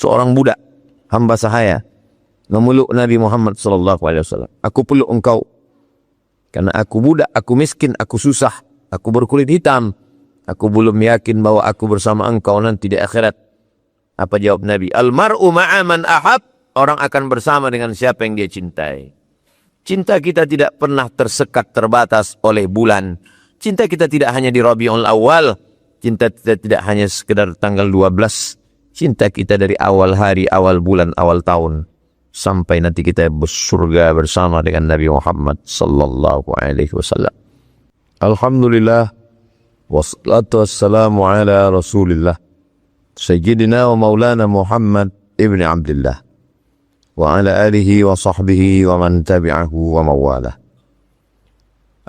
seorang budak, hamba sahaya, memeluk Nabi Muhammad SAW. Aku peluk engkau, karena aku budak, aku miskin, aku susah, aku berkulit hitam. Aku belum yakin bahwa aku bersama engkau nanti di akhirat. Apa jawab Nabi? Al-mar'u ma'a man ahab. Orang akan bersama dengan siapa yang dia cintai. Cinta kita tidak pernah tersekat, terbatas oleh bulan. Cinta kita tidak hanya di Rabiul Awal. Cinta kita tidak hanya sekedar tanggal 12. Cinta kita dari awal hari, awal bulan, awal tahun. Sampai nanti kita bersurga bersama dengan Nabi Muhammad sallallahu alaihi wasallam. Alhamdulillah. Wassalatu wassalamu ala rasulillah. Sayyidina wa maulana Muhammad ibn Abdullah. Wa ala alihi wa sahbihi wa man tabi'ahu wa mawalah.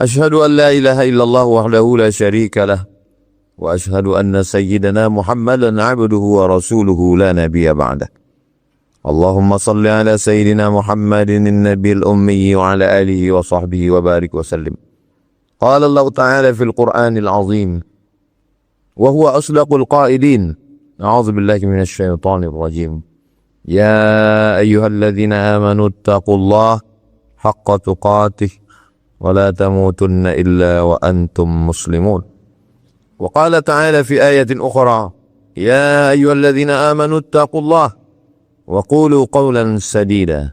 Ashhadu an la ilaha illallah wahdahu la syarika lah. Wa ashhadu anna sayyidina Muhammadan abduhu wa rasuluhu la nabiyya ba'dah. Allahumma salli ala sayyidina Muhammadin an-nabiyil ummi wa ala alihi wa sahbihi wa barik wa sallim. Qala Allah Ta'ala fil Qur'anil azim wa huwa asdaqul qailin. A'udzu billahi minasy syaithanir rajim. Ya ayyuhalladzina amanu taqullaha haqqa tuqatih wa la tamutunna illa wa antum muslimun. Wa qala ta'ala fi ayatin ukhra, ya ayyuhalladzina amanu taqullaha wa qulu qawlan sadida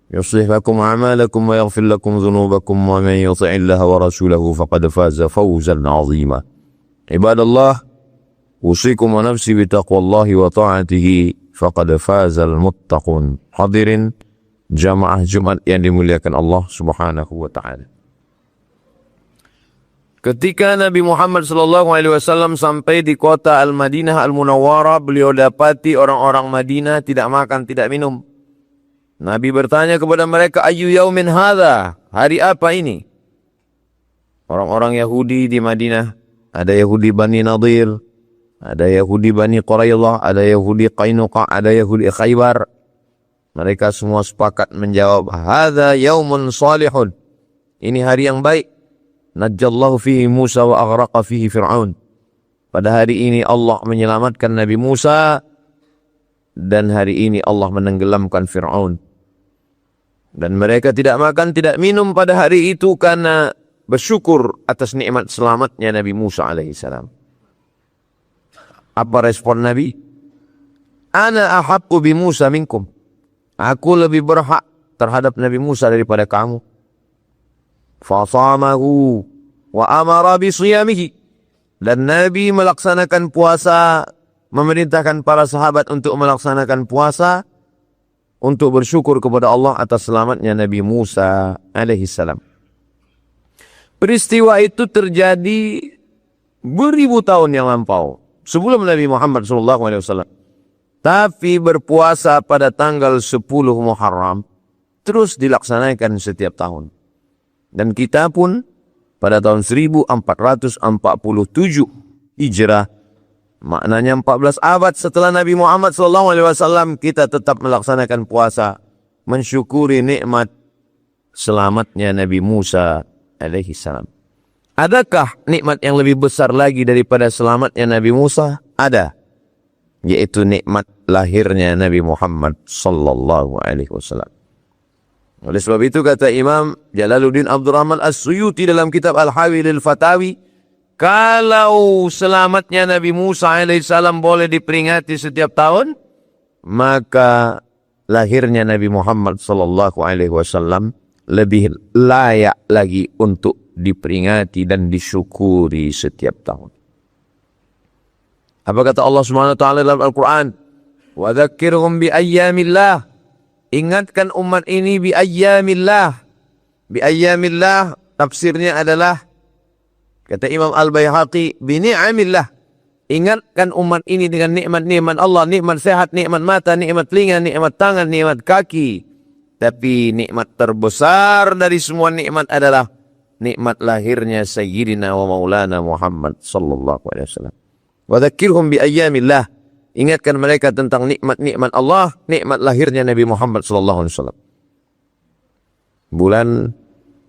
yuslih lakum a'malakum wa yaghfir lakum dhunubakum wa man yuti'illaha wa rasulahu faqad faza fawzan 'azima. Ibadallah, usikum wa nafsi bi taqwallahi wa ta'atihi faqad fazal muttaqun. Hadirin jamaah Jumat yang dimuliakan Allah Subhanahu wa taala. Ketika Nabi Muhammad sallallahu alaihi wasallam sampai di kota Al-Madinah Al-Munawwarah, beliau dapati orang-orang Madinah tidak makan, tidak minum. Nabi bertanya kepada mereka, "Ayyu yaumin hadza?" Hari apa ini? Orang-orang Yahudi di Madinah, ada Yahudi Bani Nadir, ada Yahudi Bani Quraidah, ada Yahudi Qainuqa, ada Yahudi Khaybar. Mereka semua sepakat menjawab, "Hadza yaumun salihun." Ini hari yang baik. Najjallahu fihi Musa wa aghraqa fihi Fir'aun. Pada hari ini Allah menyelamatkan Nabi Musa, dan hari ini Allah menenggelamkan Fir'aun. Dan mereka tidak makan, tidak minum pada hari itu karena bersyukur atas nikmat selamatnya Nabi Musa alaihissalam. Apa respon Nabi? Ana ahaqqu bi Musa minkum. Aku lebih berhak terhadap Nabi Musa daripada kamu. Fasamahu wa amara bi siyamihi. Dan Nabi melaksanakan puasa, memerintahkan para sahabat untuk melaksanakan puasa untuk bersyukur kepada Allah atas selamatnya Nabi Musa alaihissalam. Peristiwa itu terjadi beribu tahun yang lampau sebelum Nabi Muhammad SAW. Tapi berpuasa pada tanggal 10 Muharram terus dilaksanakan setiap tahun. Dan kita pun pada tahun 1447 Hijrah, maknanya 14 abad setelah Nabi Muhammad SAW, kita tetap melaksanakan puasa, mensyukuri nikmat selamatnya Nabi Musa alaihissalam. Adakah nikmat yang lebih besar lagi daripada selamatnya Nabi Musa? Ada, yaitu nikmat lahirnya Nabi Muhammad sallallahu alaihi wasallam. Oleh sebab itu kata Imam Jalaluddin Abdurrahman As-Suyuti dalam kitab Al-Hawi lil Fatawi, kalau selamatnya Nabi Musa alaihissalam boleh diperingati setiap tahun, maka lahirnya Nabi Muhammad sallallahu alaihi wasallam lebih layak lagi untuk diperingati dan disyukuri setiap tahun. Apa kata Allah Subhanahu wa taala dalam Al-Qur'an? Wa dzakkirhum bi ayyamillah. Ingatkan umat ini bi ayyamillah. Bi ayyamillah tafsirnya adalah, kata Imam Al-Baihaqi, bi ni'amillah. Ingatkan umat ini dengan nikmat-nikmat Allah, nikmat sehat, nikmat mata, nikmat telinga, nikmat tangan, nikmat kaki. Tapi nikmat terbesar dari semua nikmat adalah nikmat lahirnya Sayyidina wa Maulana Muhammad sallallahu alaihi wasallam. Wa dzakkirhum bi ayyamillah. Ingatkan mereka tentang nikmat-nikmat Allah, nikmat lahirnya Nabi Muhammad sallallahu alaihi wasallam. Bulan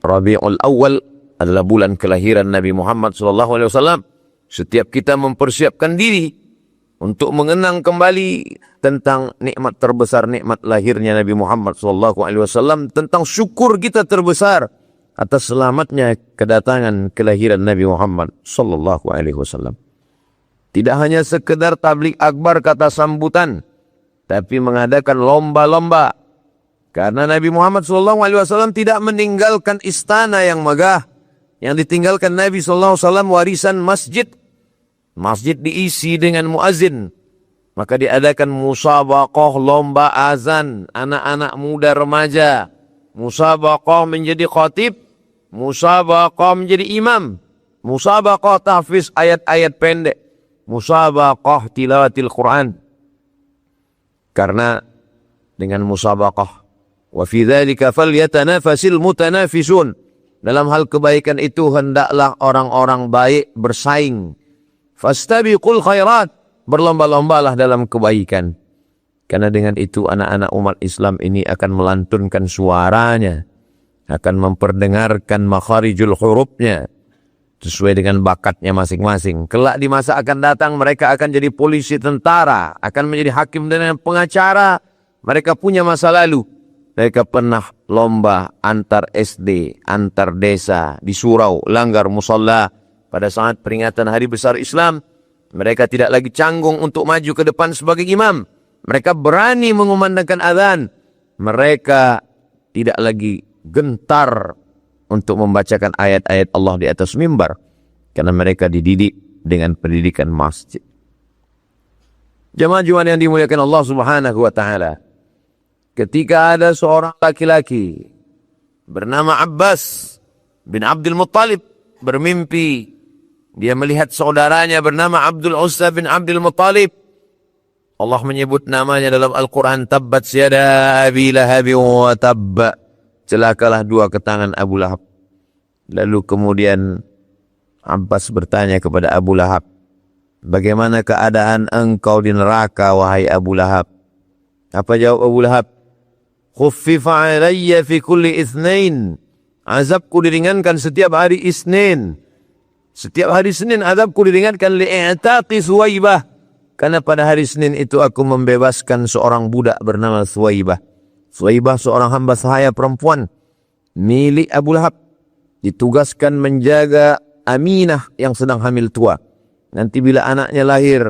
Rabiul Awal adalah bulan kelahiran Nabi Muhammad sallallahu alaihi wasallam. Setiap kita mempersiapkan diri untuk mengenang kembali tentang nikmat terbesar, nikmat lahirnya Nabi Muhammad SAW, tentang syukur kita terbesar atas selamatnya kedatangan kelahiran Nabi Muhammad SAW. Tidak hanya sekedar tablik akbar kata sambutan, tapi mengadakan lomba-lomba. Karena Nabi Muhammad SAW tidak meninggalkan istana yang megah. Yang ditinggalkan Nabi SAW warisan masjid. Masjid diisi dengan muazin. Maka diadakan musabaqah lomba azan. Anak-anak muda remaja. Musabaqah menjadi khatib. Musabaqah menjadi imam. Musabaqah tahfiz ayat-ayat pendek. Musabaqah tilawatil Quran. Karena dengan musabaqah. Wa fi dzalika falyatanafasil mutanafisun. Dalam hal kebaikan itu hendaklah orang-orang baik bersaing. Fastabiqul khairat, berlomba-lombalah dalam kebaikan. Karena dengan itu anak-anak umat Islam ini akan melantunkan suaranya, akan memperdengarkan makharijul hurufnya sesuai dengan bakatnya masing-masing. Kelak di masa akan datang mereka akan jadi polisi, tentara, akan menjadi hakim dan pengacara. Mereka punya masa lalu. Mereka pernah lomba antar SD, antar desa, di surau, langgar, musalla. Pada saat peringatan hari besar Islam, mereka tidak lagi canggung untuk maju ke depan sebagai imam. Mereka berani mengumandangkan azan. Mereka tidak lagi gentar untuk membacakan ayat-ayat Allah di atas mimbar. Karena mereka dididik dengan pendidikan masjid. Jemaah-jemaah yang dimuliakan Allah Subhanahu wa Ta'ala. Ketika ada seorang laki-laki bernama Abbas bin Abdul Muttalib bermimpi. Dia melihat saudaranya bernama Abdul Uzza bin Abdul Muttalib. Allah menyebut namanya dalam Al-Quran. Tabbat yada Abi Lahab wa tabba. Celakalah dua ketangan Abu Lahab. Lalu kemudian Abbas bertanya kepada Abu Lahab. Bagaimana keadaan engkau di neraka wahai Abu Lahab? Apa jawab Abu Lahab? Khuffifa alayya fi kulli itsnain. Azabku diringankan setiap hari Isnin. Setiap hari Senin azabku diringankan li'itaqi Suwaibah. Karena pada hari Senin itu aku membebaskan seorang budak bernama Suwaibah. Suwaibah seorang hamba sahaya perempuan milik Abu Lahab. Ditugaskan menjaga Aminah yang sedang hamil tua. Nanti bila anaknya lahir,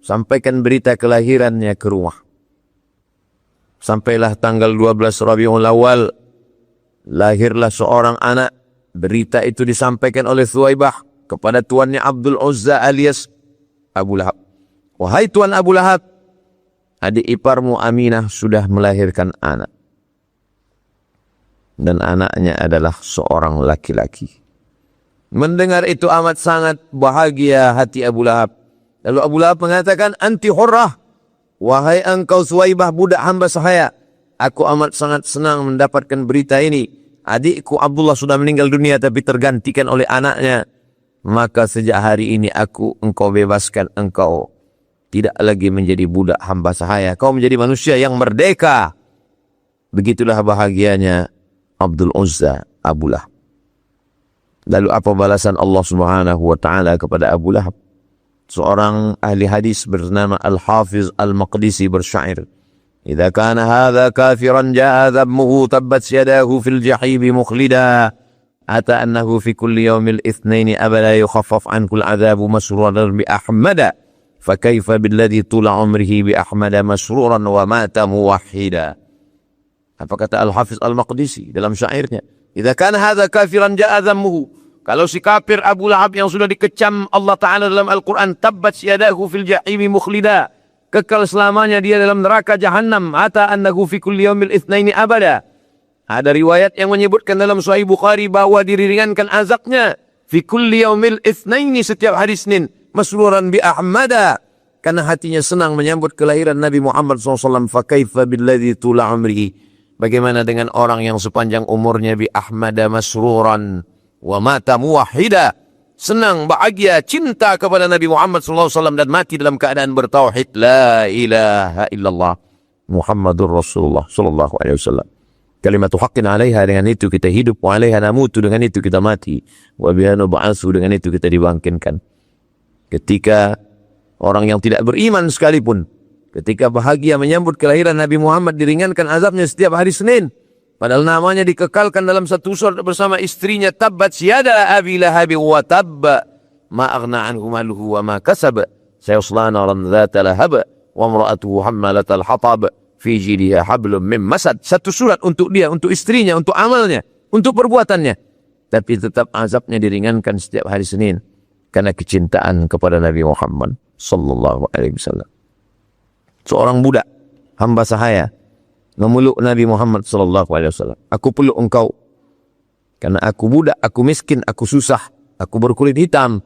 sampaikan berita kelahirannya ke rumah. Sampailah tanggal 12 Rabiul Awal, lahirlah seorang anak. Berita itu disampaikan oleh Suwaibah kepada tuannya Abdul Uzza alias Abu Lahab. Wahai tuan Abu Lahab, adik iparmu Aminah sudah melahirkan anak. Dan anaknya adalah seorang laki-laki. Mendengar itu amat sangat bahagia hati Abu Lahab. Lalu Abu Lahab mengatakan, anti hurrah. Wahai engkau Suwaibah budak hamba sahaya. Aku amat sangat senang mendapatkan berita ini. Adikku Abdullah sudah meninggal dunia tapi tergantikan oleh anaknya. Maka sejak hari ini engkau bebaskan engkau. Tidak lagi menjadi budak hamba sahaya. Kau menjadi manusia yang merdeka. Begitulah bahagianya Abdul Uzza Abu Lahab. Lalu apa balasan Allah Subhanahu wa Ta'ala kepada Abu Lahab? Seorang ahli hadis bernama Al-Hafiz Al-Maqdisi bersyair. Idza kana hadha kafiran jaa dhammuhu tabbat yadahu fil jahim mukhlida. Ata annahu fi kulli yawmil itsnaini abada yukhaffaf anhu al-'adzabu masruran bi Ahmada. Fakaifa billadhi tula umrihi bi Ahmada masruran wa mata muwahhida. Apa kata Al-Hafiz Al-Maqdisi dalam syairnya? Idza kana hadza kafiran jaa dhammuhu. Kalau si kafir Abu Lahab yang sudah dikecam Allah Ta'ala dalam Al-Quran, tabbat yadahu fil jahimi mukhlida. Kekal selamanya dia dalam neraka jahannam. Ata annahu fi kulli yaumil itsnaini abada. Ada riwayat yang menyebutkan dalam Sahih Bukhari bahwa diringankan azabnya fi kulli yaumil itsnaini, setiap hari Senin. Masruran bi Ahmada. Karena hatinya senang menyambut kelahiran Nabi Muhammad SAW. Fakaifa billadhi tula umrihi. Bagaimana dengan orang yang sepanjang umurnya bi Ahmada masruran wa mata muwahhida, senang, bahagia, cinta kepada Nabi Muhammad SAW dan mati dalam keadaan bertauhid la ilaha illallah Muhammadur Rasulullah sallallahu alaihi wasallam. Kalimatu haqqin 'alaiha, dengan itu kita hidup, wa 'alaiha namutu, dengan itu kita mati, wa biha nub'atsu, dengan itu kita dibangkitkan. Ketika Orang yang tidak beriman sekalipun, ketika bahagia menyambut kelahiran Nabi Muhammad, diringankan azabnya setiap hari Senin. Padahal namanya dikekalkan dalam satu surat bersama istrinya. Tabbat yada abi lahabi wa tabba ma aghna anhu maluhu wa ma kasab sayasla naran dzata lahab wa imra'atuhu hammalatal hatab fi jidha hablum min masad. Satu surat untuk dia, untuk istrinya, untuk amalnya, untuk perbuatannya. Tapi tetap azabnya diringankan setiap hari Senin karena kecintaan kepada Nabi Muhammad sallallahu alaihi wasallam. Seorang budak, hamba sahaya, memeluk Nabi Muhammad sallallahu alaihi wasallam. Aku peluk engkau karena aku budak, aku miskin, aku susah, aku berkulit hitam.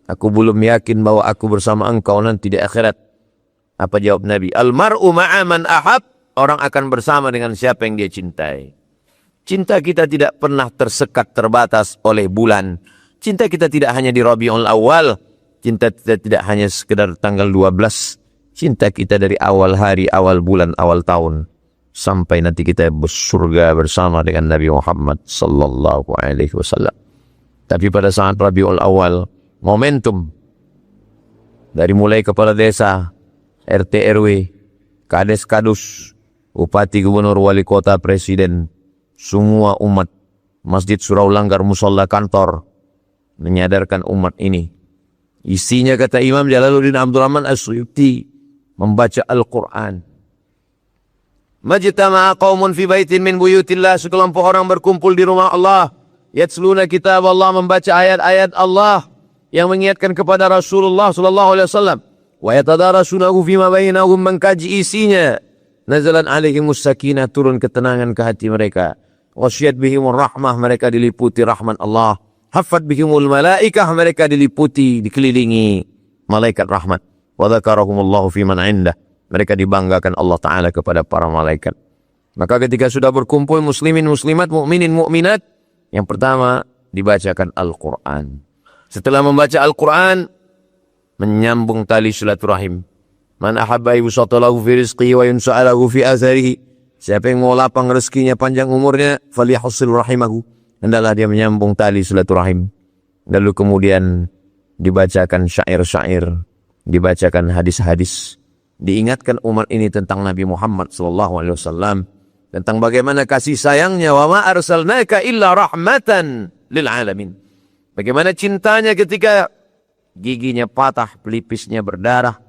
Aku belum yakin bahwa aku bersama engkau nanti di akhirat. Apa jawab Nabi? Al-mar'u ma'a man ahab. Orang akan bersama dengan siapa yang dia cintai. Cinta kita tidak pernah tersekat, terbatas oleh bulan. Cinta kita tidak hanya di Rabiul Awal. Cinta kita tidak hanya sekedar tanggal 12. Cinta kita dari awal hari, awal bulan, awal tahun. Sampai nanti kita bersurga bersama dengan Nabi Muhammad sallallahu alaihi wasallam. Tapi pada saat Rabiul Awal, momentum dari mulai kepala desa, RT RW, kades kadus, bupati, gubernur, wali kota, presiden, semua umat, masjid, surau, langgar, musola, kantor, menyadarkan umat ini. Isinya kata Imam Jalaluddin Abdul Rahman As-Suyuti, membaca Al-Quran. Majtama'a qaumun fi baitin min buyutillah, sekelompok orang berkumpul di rumah Allah. Yatsluna kitab Allah, membaca ayat-ayat Allah yang mengingatkan kepada Rasulullah sallallahu alaihi wasallam. Wa yatadarasunahu fima bainahum, mengkaji isinya. Nazalan alaihimus sakinah, turun ketenangan ke hati mereka. Ghasyiyat bihimur rahmah, mereka diliputi rahmat Allah. Haffat bihimul malaikah, mereka diliputi, dikelilingi malaikat rahmat. Wa dzakarahumullahu fiman indah, mereka dibanggakan Allah Ta'ala kepada para malaikat. Maka ketika sudah berkumpul muslimin, muslimat, mukminin, mukminat, yang pertama dibacakan Al-Quran. Setelah membaca Al-Quran, menyambung tali silaturahim. Man ahabba yusatalahu fi rizqihi wa yunsa'alahu fi atharihi. Siapa yang mau lapang rezekinya, panjang umurnya, falyahusil rahimahu, hendaklah dia menyambung tali silaturahim. Lalu kemudian dibacakan syair-syair, dibacakan hadis-hadis, diingatkan umat ini tentang Nabi Muhammad SAW, tentang bagaimana kasih sayangnya, wa ma arsalnaka illa rahmatan lil alamin. Bagaimana cintanya ketika giginya patah, pelipisnya berdarah.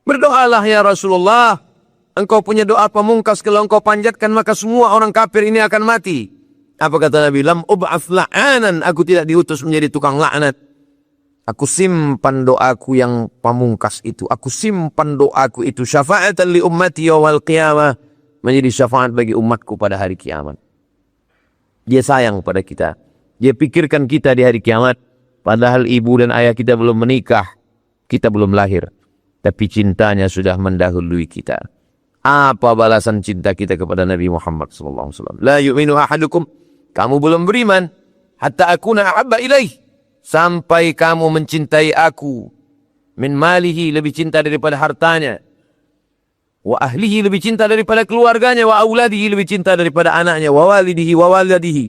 Berdoalah ya Rasulullah, engkau punya doa pamungkas, kalau engkau panjatkan maka semua orang kafir ini akan mati. Apa kata Nabi? Lam ub'ats la'anan, aku tidak diutus menjadi tukang laknat. Aku simpan doaku yang pamungkas itu. Aku simpan doaku itu. Syafa'atan li ummati yawmal qiyamah. Menjadi syafaat bagi umatku pada hari kiamat. Dia sayang pada kita. Dia pikirkan kita di hari kiamat. Padahal ibu dan ayah kita belum menikah. Kita belum lahir. Tapi cintanya sudah mendahului kita. Apa balasan cinta kita kepada Nabi Muhammad SAW? La yu'minu ahadukum. Kamu belum beriman. Hatta akuna ahabba ilaih. Sampai kamu mencintai aku. Min malihi, lebih cinta daripada hartanya. Wa ahlihi, lebih cinta daripada keluarganya. Wa auladihi, lebih cinta daripada anaknya. Wa walidihi, wa waladihi,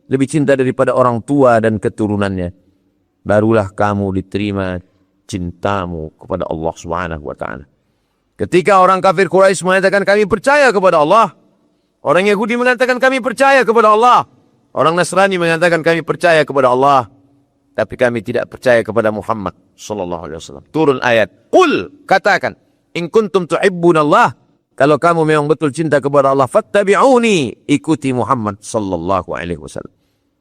lebih cinta daripada orang tua dan keturunannya. Barulah kamu diterima cintamu kepada Allah Subhanahu wa ta'ala. Ketika orang kafir Quraisy mengatakan kami percaya kepada Allah. Orang Yahudi mengatakan kami percaya kepada Allah. Orang Nasrani mengatakan kami percaya kepada Allah. Tapi kami tidak percaya kepada Muhammad sallallahu alaihi wasallam. Turun ayat. Qul, katakan, in kuntum tuhibbunallah, kalau kamu memang betul cinta kepada Allah, fattabi'uni, ikuti Muhammad sallallahu alaihi wasallam.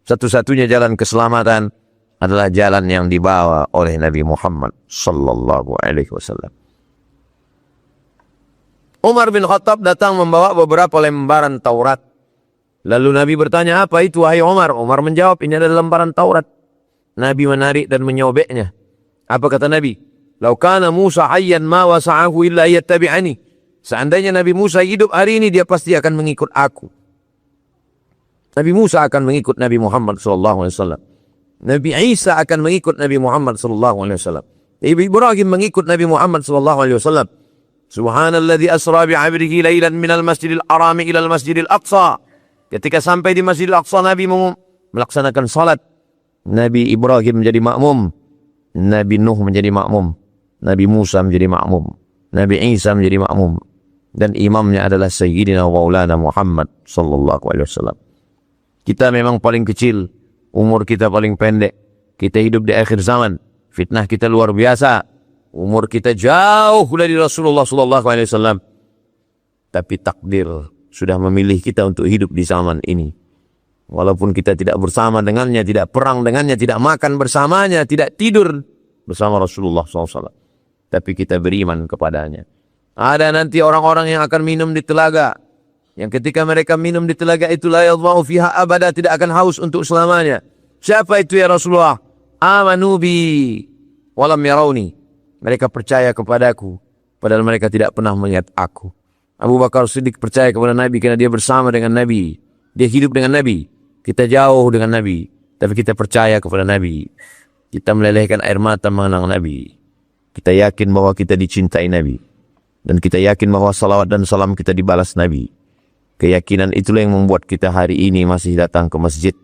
Satu-satunya jalan keselamatan adalah jalan yang dibawa oleh Nabi Muhammad sallallahu alaihi wasallam. Umar bin Khattab datang membawa beberapa lembaran Taurat. Lalu Nabi bertanya, apa itu wahai Umar? Umar menjawab, ini adalah lembaran Taurat. Nabi menarik dan menyobeknya. Apa kata Nabi? Lau kana Musa hayyan ma wasa'ahu illa yattabi'ani. Seandainya Nabi Musa hidup hari ini, dia pasti akan mengikut aku. Nabi Musa akan mengikut Nabi Muhammad SAW. Nabi Isa akan mengikut Nabi Muhammad SAW. Nabi Ibrahim mengikut Nabi Muhammad SAW. Subhanalladzi asra bi'abdihi laylan minal masjidil harami ilal masjidil aqsa. Ketika sampai di Masjidil Aqsa, Nabi melaksanakan salat. Nabi Ibrahim menjadi makmum. Nabi Nuh menjadi makmum. Nabi Musa menjadi makmum, Nabi Isa menjadi makmum, dan imamnya adalah Sayyidina Maulana Muhammad sallallahu alaihi wasallam. Kita memang paling kecil, umur kita paling pendek, kita hidup di akhir zaman, fitnah kita luar biasa, umur kita jauh dari Rasulullah sallallahu alaihi wasallam. Tapi takdir sudah memilih kita untuk hidup di zaman ini. Walaupun kita tidak bersama dengannya, tidak perang dengannya, tidak makan bersamanya, tidak tidur bersama Rasulullah SAW. Tapi kita beriman kepadanya. Ada nanti orang-orang yang akan minum di telaga. Yang ketika mereka minum di telaga itu, la yadhma'u fiha abada, tidak akan haus untuk selamanya. Siapa itu ya Rasulullah? Amanu bi walam yarawni. Mereka percaya kepadaku, padahal mereka tidak pernah melihat aku. Abu Bakar Siddiq percaya kepada Nabi karena dia bersama dengan Nabi. Dia hidup dengan Nabi. Kita jauh dengan Nabi, tapi kita percaya kepada Nabi. Kita melelehkan air mata mengenang Nabi. Kita yakin bahwa kita dicintai Nabi. Dan kita yakin bahwa salawat dan salam kita dibalas Nabi. Keyakinan itulah yang membuat kita hari ini masih datang ke masjid.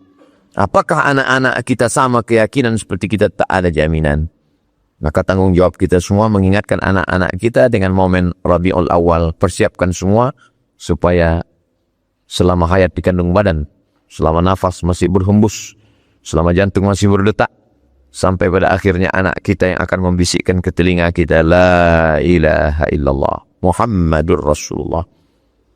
Apakah anak-anak kita sama keyakinan seperti kita? Tak ada jaminan. Maka tanggung jawab kita semua mengingatkan anak-anak kita dengan momen Rabiul Awal. Persiapkan semua supaya selama hayat di kandung badan, selama nafas masih berhembus, selama jantung masih berdetak, sampai pada akhirnya anak kita yang akan membisikkan ke telinga kita, La ilaha illallah Muhammadur Rasulullah.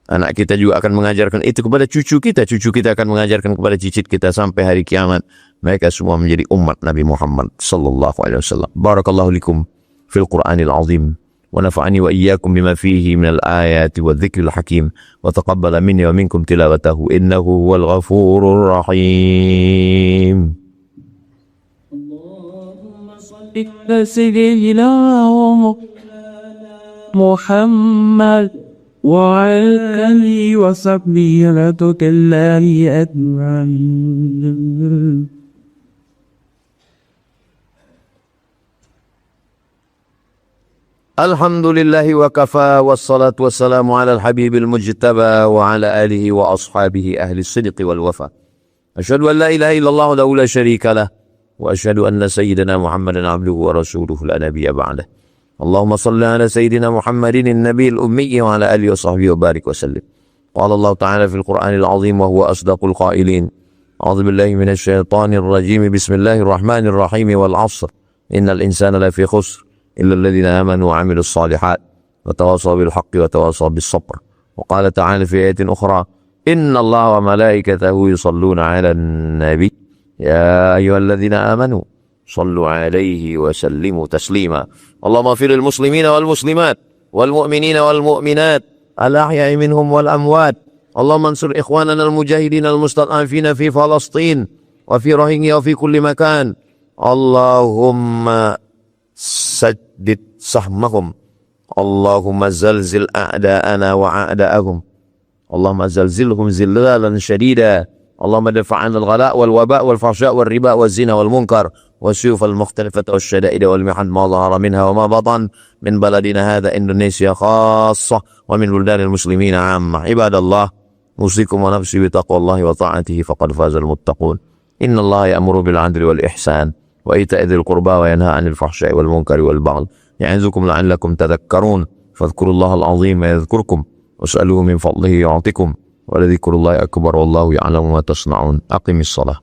Anak kita juga akan mengajarkan itu kepada cucu kita akan mengajarkan kepada cicit kita sampai hari kiamat. Mereka semua menjadi umat Nabi Muhammad sallallahu alaihi wasallam. Barakallahu likum fil Qur'anil azim. ونفعني وإياكم بما فيه من الآيات والذكر الحكيم وتقبل مني ومنكم تلاوته إنه هو الغفور الرحيم. اللهم صل على سيدنا محمد وعلى آله وصحبه الله أجمعين. Alhamdulillahi wa kafa wassalatu wassalamu ala al-habibil mujtaba wa ala alihi wa ashabihi ahli sidqi wal wafa. Asyhadu an la ilaha illallah wa la syarika lah wa asyhadu anna sayyidina Muhammadan abduhu wa rasuluhu la nabiyya ba'dah. Allahumma salli ala sayyidina Muhammadin an-nabiyil ummi wa ala alihi wa sahbihi wa barik wa sallim. Qala Allah ta'ala fil Qur'anil azim wa huwa asdaqul qailin. A'udzu billahi minasy syaithanir rajim. Bismillahirrahmanirrahim. Wal 'ashr. Innal insana lafi khusr. إلا الذين آمنوا وعملوا الصالحات وتواصوا بالحق وتواصوا بالصبر. وقال تعالى في آية أخرى إن الله وملائكته يصلون على النبي يا أيها الذين آمنوا صلوا عليه وسلموا تسليما. اللهم اغفر للمسلمين والمسلمات والمؤمنين والمؤمنات الأحياء منهم والأموات. اللهم انصر إخواننا المجاهدين المستضعفين في فلسطين وفي روهينيا وفي كل مكان. اللهم سدد سهمهم. اللهم زلزل أعداءنا وأعداءهم. اللهم زلزلهم زلالا شديدا. اللهم ادفع عنا الغلاء والوباء والفحشاء والربا والزنا والمنكر والسيوف المختلفة والشدائد والمحن ما ظهر منها وما بطن من بلدنا هذا إندونيسيا خاصة ومن بلدان المسلمين عامة. عباد الله، أوصيكم ونفسي بتقوى الله وطاعته فقد فاز المتقون. إن الله يأمر بالعدل والإحسان وإيتاء ذي القربى وينهى عن الفحشاء والمنكر والبغي يعظكم لعلكم تذكرون. فاذكروا الله العظيم يذكركم واسألوه من فضله يعطكم ولذكر الله أكبر والله يعلم ما تصنعون. أقم الصلاة.